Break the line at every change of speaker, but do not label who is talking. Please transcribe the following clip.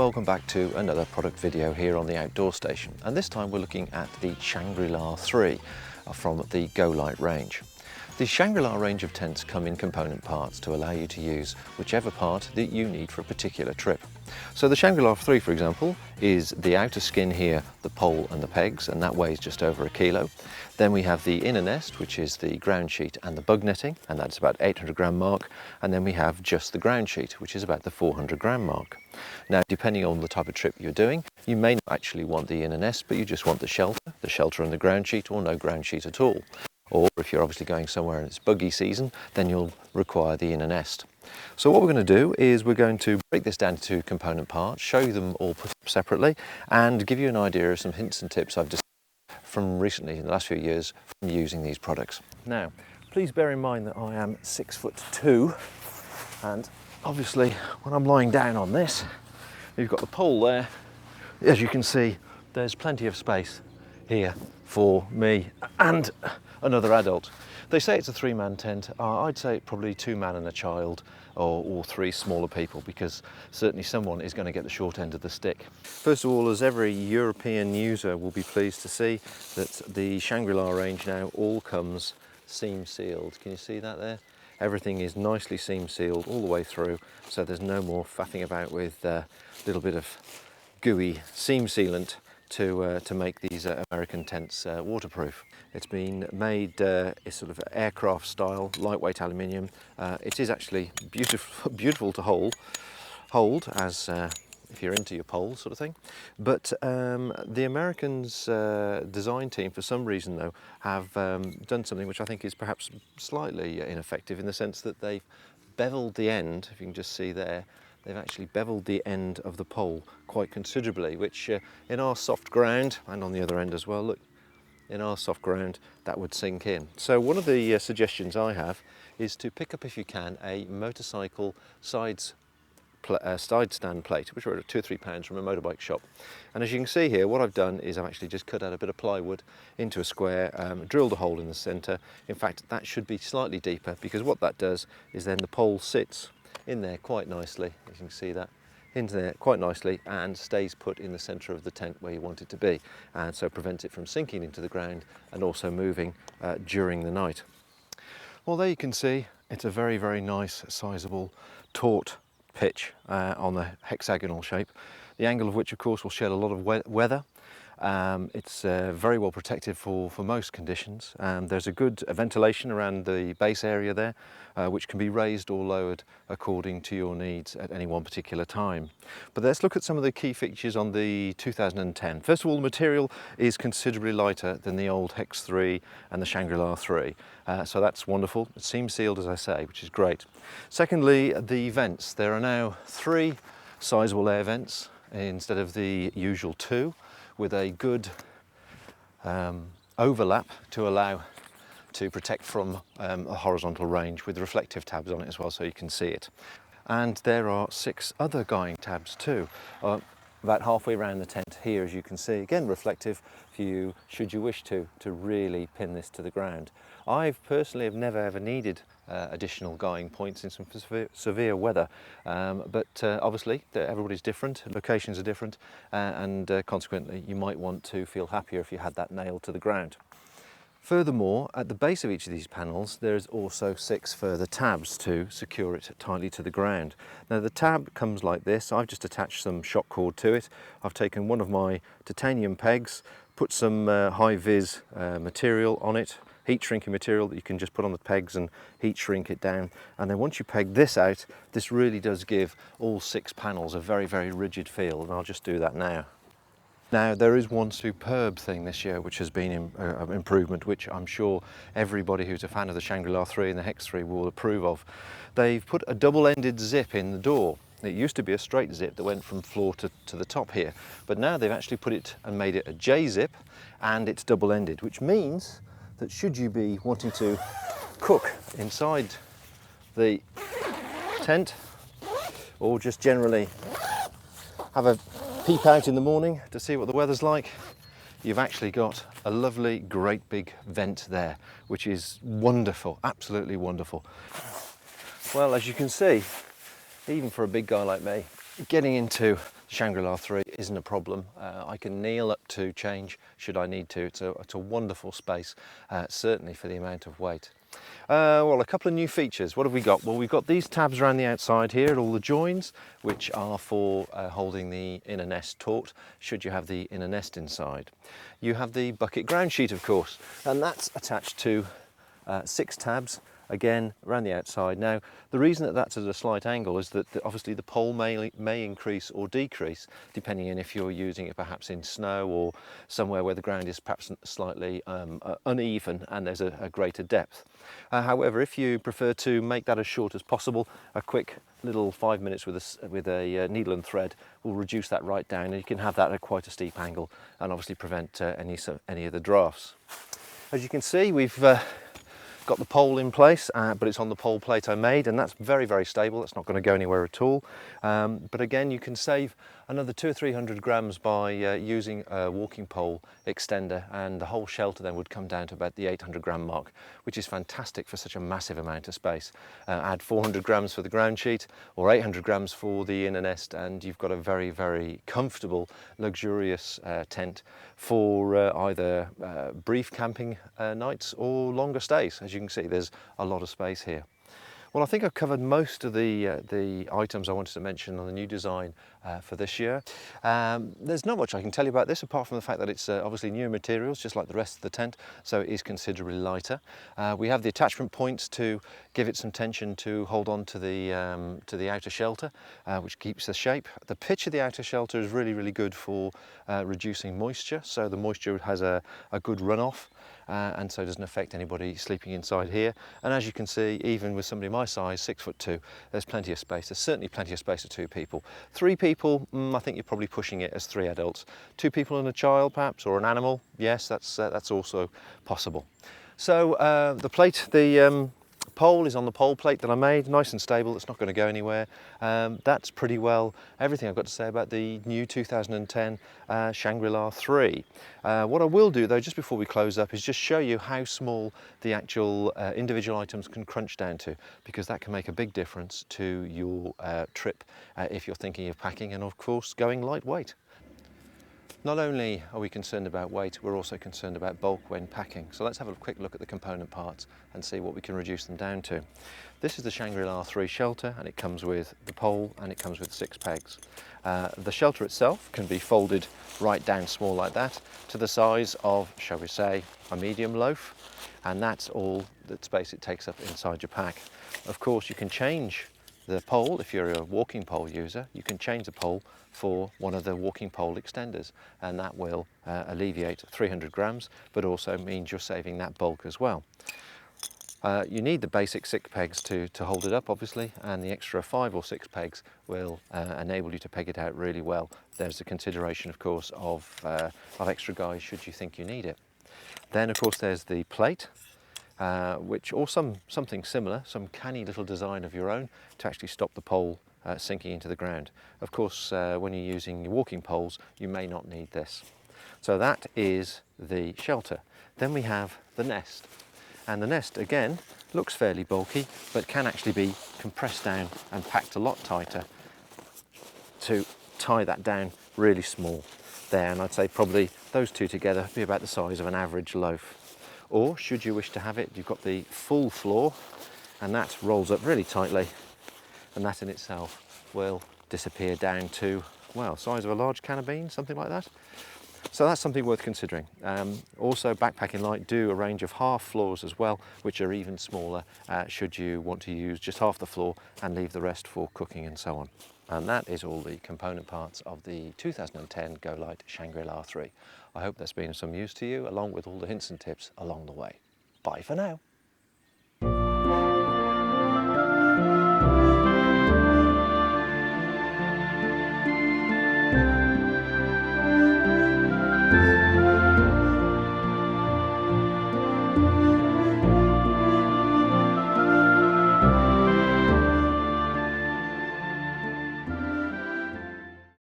welcome back to another product video here on the Outdoor Station, and this time we're looking at the Shangri-La 3 from the Golite range. The Shangri-La range of tents come in component parts to allow you to use whichever part that you need for a particular trip. So the Shangri-La 3, for example, is the outer skin here, the pole and the pegs, and that weighs just over 1 kilo. Then we have the inner nest, which is the ground sheet and the bug netting, and that's about 800 gram mark. And then we have just the ground sheet, which is about the 400 gram mark. Now, depending on the type of trip you're doing, you may not actually want the inner nest, but you just want the shelter and the ground sheet, or no ground sheet at all. Or if you're obviously going somewhere and it's buggy season, then you'll require the inner nest. So what we're going to do is we're going to break this down into component parts, show you them all put up separately, and give you an idea of some hints and tips I've discovered from recently, in the last few years, from using these products. Now, please bear in mind that I am 6'2", and obviously when I'm lying down on this, you've got the pole there. As you can see, there's plenty of space here for me and another adult. They say it's a 3-man tent. I'd say probably 2 man and a child, or 3 smaller people, because certainly someone is going to get the short end of the stick. First of all, as every European user will be pleased to see, that the Shangri-La range now all comes seam sealed. Can you see that there? Everything is nicely seam sealed all the way through, so there's no more faffing about with a little bit of gooey seam sealant to make these American tents waterproof. It's been made sort of aircraft style, lightweight aluminium. It is actually beautiful to hold as if you're into your poles sort of thing. But the Americans design team, for some reason though, have done something which I think is perhaps slightly ineffective, in the sense that they've beveled the end, if you can just see there. They've actually beveled the end of the pole quite considerably, which in our soft ground, and on the other end as well, look, in our soft ground, that would sink in. So one of the suggestions I have is to pick up, if you can, a motorcycle side stand plate, which are £2 or £3 from a motorbike shop. And as you can see here, what I've done is I've actually just cut out a bit of plywood into a square, drilled a hole in the centre. In fact, that should be slightly deeper, because what that does is then the pole sits in there quite nicely, as you can see that, into there quite nicely, and stays put in the centre of the tent where you want it to be, and so prevents it from sinking into the ground and also moving during the night. Well, there you can see it's a very, very nice sizable taut pitch on the hexagonal shape, the angle of which of course will shed a lot of weather. It's very well protected for most conditions. There's a good ventilation around the base area there, which can be raised or lowered according to your needs at any one particular time. But let's look at some of the key features on the 2010. First of all, the material is considerably lighter than the old Hex 3 and the Shangri-La 3, so that's wonderful. It's seam sealed, as I say, which is great. Secondly, the vents. There are now 3 sizable air vents instead of the usual 2, with a good overlap to allow to protect from a horizontal range, with reflective tabs on it as well, so you can see it. And there are 6 other guying tabs too, about halfway around the tent here, as you can see, again reflective for you should you wish to really pin this to the ground. I've personally have never ever needed additional guying points in some severe weather, but obviously everybody's different, locations are different, and consequently you might want to feel happier if you had that nailed to the ground. Furthermore, at the base of each of these panels, there's also 6 further tabs to secure it tightly to the ground. Now the tab comes like this. I've just attached some shock cord to it. I've taken one of my titanium pegs, put some high-vis material on it, heat shrinking material that you can just put on the pegs and heat shrink it down. And then once you peg this out, this really does give all 6 panels a very, very rigid feel, and I'll just do that now. Now, there is one superb thing this year which has been an improvement, which I'm sure everybody who's a fan of the Shangri-La 3 and the Hex 3 will approve of. They've put a double-ended zip in the door. It used to be a straight zip that went from floor to the top here, but now they've actually put it and made it a J-zip, and it's double-ended, which means that should you be wanting to cook inside the tent, or just generally have a peep out in the morning to see what the weather's like, you've actually got a lovely, great big vent there, which is wonderful, absolutely wonderful. Well, as you can see, even for a big guy like me, getting into Shangri-La 3 isn't a problem. I can kneel up to change should I need to. It's a wonderful space, certainly for the amount of weight. Well, a couple of new features. What have we got? Well, we've got these tabs around the outside here at all the joins, which are for holding the inner nest taut, should you have the inner nest inside. You have the bucket ground sheet, of course, and that's attached to 6 tabs, again around the outside. Now, the reason that that's at a slight angle is that obviously the pole may increase or decrease depending on if you're using it perhaps in snow or somewhere where the ground is perhaps slightly uneven and there's a greater depth. However, if you prefer to make that as short as possible, a quick little 5 minutes with a needle and thread will reduce that right down, and you can have that at quite a steep angle and obviously prevent any of the drafts. As you can see, we've got the pole in place, but it's on the pole plate I made, and that's very, very stable. That's not going to go anywhere at all. But again, you can save another 200 or 300 grams by using a walking pole extender, and the whole shelter then would come down to about the 800 gram mark, which is fantastic for such a massive amount of space. Add 400 grams for the ground sheet or 800 grams for the inner nest, and you've got a very, very comfortable, luxurious tent for either brief camping nights or longer stays. As you can see, there's a lot of space here. Well, I think I've covered most of the items I wanted to mention on the new design for this year. There's not much I can tell you about this apart from the fact that it's obviously newer materials, just like the rest of the tent, so it is considerably lighter. We have the attachment points to give it some tension to hold on to the outer shelter, which keeps the shape. The pitch of the outer shelter is really, really good for reducing moisture, so the moisture has a good runoff. And so it doesn't affect anybody sleeping inside here. And as you can see, even with somebody my size, 6'2", there's plenty of space. There's certainly plenty of space for 2 people. 3 people, I think you're probably pushing it as 3 adults. 2 people and a child perhaps, or an animal, yes, that's also possible. So the plate, the pole is on the pole plate that I made, nice and stable. It's not going to go anywhere. That's pretty well everything I've got to say about the new 2010 Shangri-La 3. What I will do though, just before we close up, is just show you how small the actual individual items can crunch down to, because that can make a big difference to your trip if you're thinking of packing and of course going lightweight. Not only are we concerned about weight, we're also concerned about bulk when packing. So let's have a quick look at the component parts and see what we can reduce them down to. This is the Shangri-La 3 shelter, and it comes with the pole and it comes with 6 pegs. The shelter itself can be folded right down small like that to the size of, shall we say, a medium loaf, and that's all the space it takes up inside your pack. Of course, you can change the pole. If you're a walking pole user, you can change the pole for one of the walking pole extenders, and that will alleviate 300 grams, but also means you're saving that bulk as well. You need the basic 6 pegs to hold it up, obviously, and the extra 5 or 6 pegs will enable you to peg it out really well. There's a consideration, of course, of extra guys should you think you need it. Then, of course, there's the plate, or something similar, some canny little design of your own to actually stop the pole sinking into the ground. Of course, when you're using your walking poles, you may not need this. So that is the shelter. Then we have the nest. And the nest, again, looks fairly bulky, but can actually be compressed down and packed a lot tighter to tie that down really small there. And I'd say probably those two together be about the size of an average loaf. Or should you wish to have it, you've got the full floor, and that rolls up really tightly, and that in itself will disappear down to, well, size of a large can of beans, something like that. So that's something worth considering. Also, Backpacking Light do a range of half floors as well, which are even smaller should you want to use just half the floor and leave the rest for cooking and so on. And that is all the component parts of the 2010 Golite Shangri-La 3. I hope that's been of some use to you, along with all the hints and tips along the way. Bye for now.